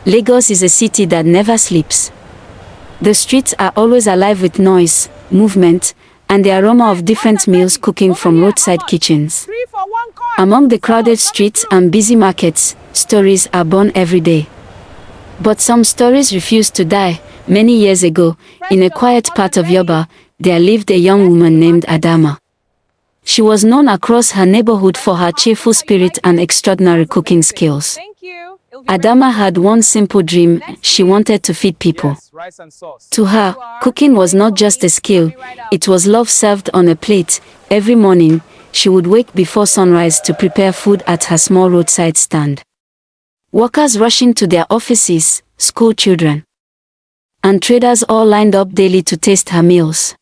Lagos is a city that never sleeps. The streets are always alive with noise, movement, and the aroma of different meals cooking from roadside kitchens. Among the crowded streets and busy markets, stories are born every day. But some stories refuse to die. Many years ago, in a quiet part of Yoba, there lived a young woman named Adamma. She was known across her neighborhood for her cheerful spirit and extraordinary cooking skills. Adamma had one simple dream: she wanted to feed people. To her, cooking was not just a skill, it was love served on a plate. Every morning, she would wake before sunrise to prepare food at her small roadside stand. Workers rushing to their offices, school children, and traders all lined up daily to taste her meals.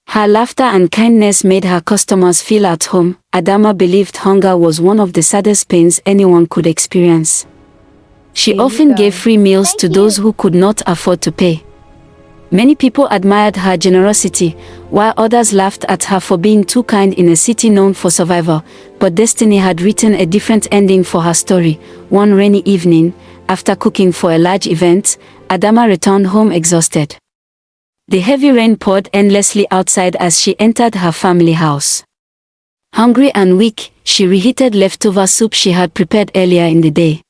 Her laughter and kindness made her customers feel at home. Adamma believed hunger was one of the saddest pains anyone could experience. She often gave free meals to those who could not afford to pay. Many people admired her generosity, while others laughed at her for being too kind in a city known for survival. But destiny had written a different ending for her story. One rainy evening, after cooking for a large event, Adamma returned home exhausted. The heavy rain poured endlessly outside as she entered her family house. Hungry and weak, she reheated leftover soup she had prepared earlier in the day.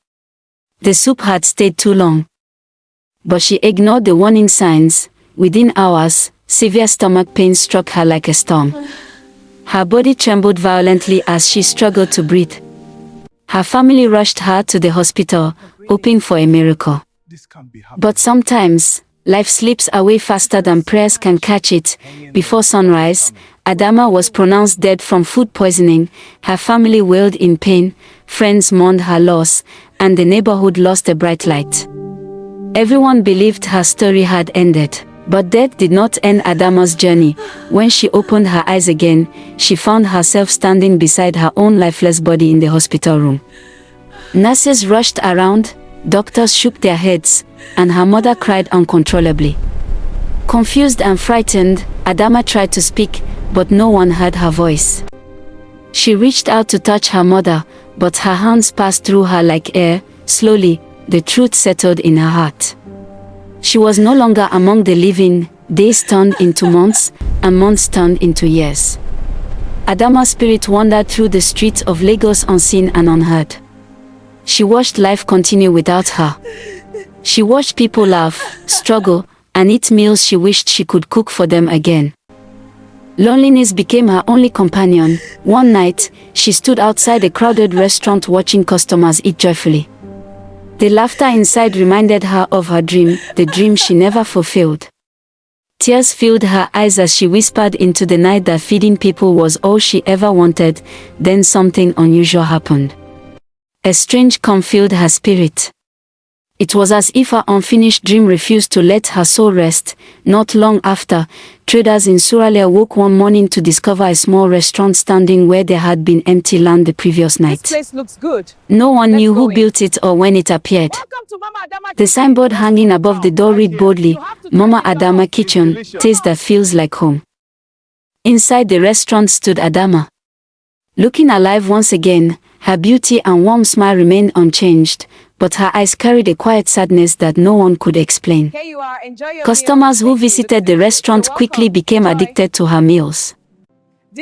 The soup had stayed too long. But she ignored the warning signs. Within hours, severe stomach pain struck her like a storm. Her body trembled violently as she struggled to breathe. Her family rushed her to the hospital, hoping for a miracle. But sometimes, life slips away faster than prayers can catch it. Before sunrise, Adamma was pronounced dead from food poisoning. Her family wailed in pain, friends mourned her loss, and the neighborhood lost a bright light. Everyone believed her story had ended. But death did not end Adamma's journey. When she opened her eyes again, she found herself standing beside her own lifeless body in the hospital room. Nurses rushed around, doctors shook their heads, and her mother cried uncontrollably. Confused and frightened, Adamma tried to speak, but no one heard her voice. She reached out to touch her mother, but her hands passed through her like air. Slowly, the truth settled in her heart. She was no longer among the living. Days turned into months, and months turned into years. Adamma's spirit wandered through the streets of Lagos unseen and unheard. She watched life continue without her. She watched people laugh, struggle, and eat meals she wished she could cook for them again. Loneliness became her only companion. One night, she stood outside a crowded restaurant watching customers eat joyfully. The laughter inside reminded her of her dream, the dream she never fulfilled. Tears filled her eyes as she whispered into the night that feeding people was all she ever wanted. Then something unusual happened. A strange calm filled her spirit. It was as if her unfinished dream refused to let her soul rest. Not long after, traders in Suralere woke one morning to discover a small restaurant standing where there had been empty land the previous night. This place looks good. No one knew who built it or when it appeared. The signboard hanging above the door read boldly, "Mama Adamma Kitchen, taste that feels like home." Inside the restaurant stood Adamma. Looking alive once again, her beauty and warm smile remained unchanged, but her eyes carried a quiet sadness that no one could explain. Here you are. Enjoy your Customers meal. who visited the restaurant quickly became addicted to her meals.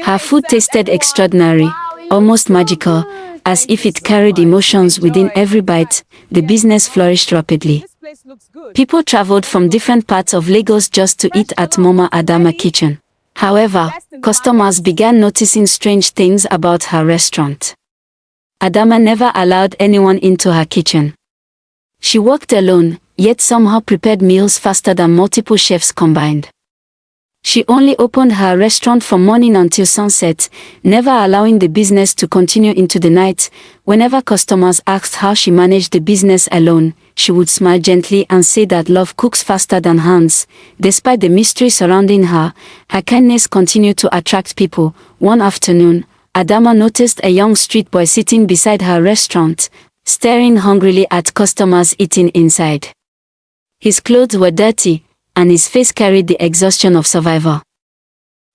Her food tasted extraordinary, almost magical, as if it carried emotions within every bite. The business flourished rapidly. This place looks good. People traveled from different parts of Lagos just to eat at Mama Adamma Kitchen. However, customers began noticing strange things about her restaurant. Adamma never allowed anyone into her kitchen. She worked alone, yet somehow prepared meals faster than multiple chefs combined. She only opened her restaurant from morning until sunset, never allowing the business to continue into the night. Whenever customers asked how she managed the business alone, she would smile gently and say that love cooks faster than hands. Despite the mystery surrounding her, her kindness continued to attract people. One afternoon, Adamma noticed a young street boy sitting beside her restaurant, staring hungrily at customers eating inside. His clothes were dirty, and his face carried the exhaustion of survival.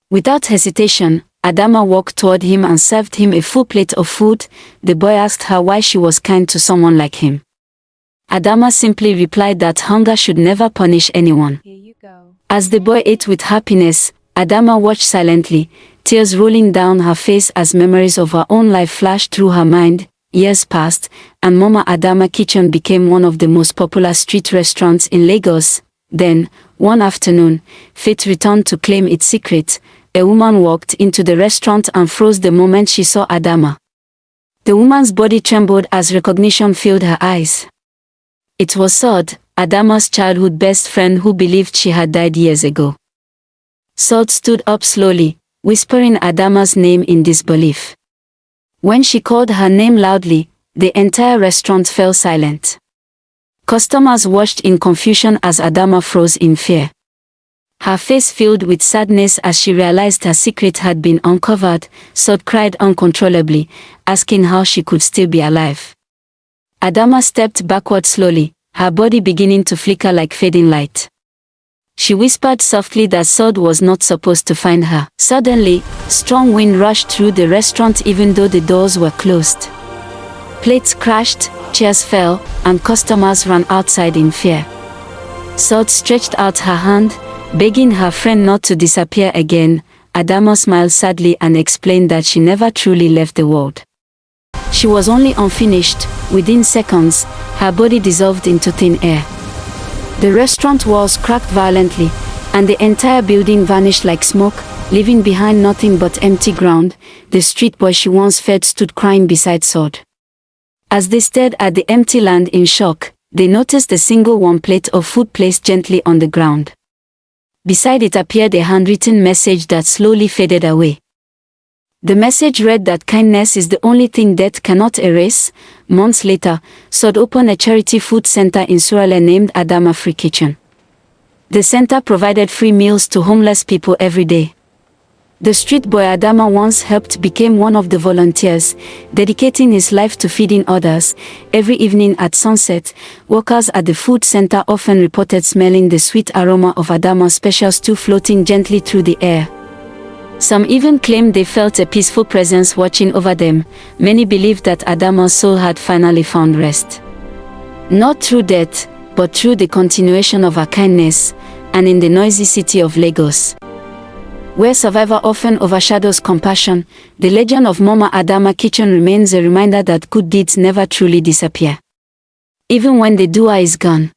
Without hesitation, Adamma walked toward him and served him a full plate of food. The boy asked her why she was kind to someone like him. Adamma simply replied that hunger should never punish anyone. Here you go. As the boy ate with happiness, Adamma watched silently, tears rolling down her face as memories of her own life flashed through her mind. Years passed, and Mama Adamma Kitchen became one of the most popular street restaurants in Lagos. Then, one afternoon, fate returned to claim its secret. A woman walked into the restaurant and froze the moment she saw Adamma. The woman's body trembled as recognition filled her eyes. It was Sod, Adamma's childhood best friend who believed she had died years ago. Sod stood up slowly, whispering Adamma's name in disbelief. When she called her name loudly, the entire restaurant fell silent. Customers watched in confusion as Adamma froze in fear. Her face filled with sadness as she realized her secret had been uncovered. Sod cried uncontrollably, asking how she could still be alive. Adamma stepped backward slowly, her body beginning to flicker like fading light. She whispered softly that Sod was not supposed to find her. Suddenly, strong wind rushed through the restaurant even though the doors were closed. Plates crashed, chairs fell, and customers ran outside in fear. Sod stretched out her hand, begging her friend not to disappear again. Adamma smiled sadly and explained that she never truly left the world. She was only unfinished. Within seconds, her body dissolved into thin air. The restaurant walls cracked violently, and the entire building vanished like smoke, leaving behind nothing but empty ground. The street boy she once fed stood crying beside Sod. As they stared at the empty land in shock, they noticed a single warm plate of food placed gently on the ground. Beside it appeared a handwritten message that slowly faded away. The message read that kindness is the only thing death cannot erase. Months later, Sod opened a charity food center in Suralere named Adamma Free Kitchen. The center provided free meals to homeless people every day. The street boy Adamma once helped became one of the volunteers, dedicating his life to feeding others. Every evening at sunset, workers at the food center often reported smelling the sweet aroma of Adamma's special stew floating gently through the air. Some even claimed they felt a peaceful presence watching over them. Many believed that Adamma's soul had finally found rest. Not through death, but through the continuation of her kindness, and in the noisy city of Lagos, where survival often overshadows compassion, the legend of Mama Adamma Kitchen remains a reminder that good deeds never truly disappear. Even when the doer is gone.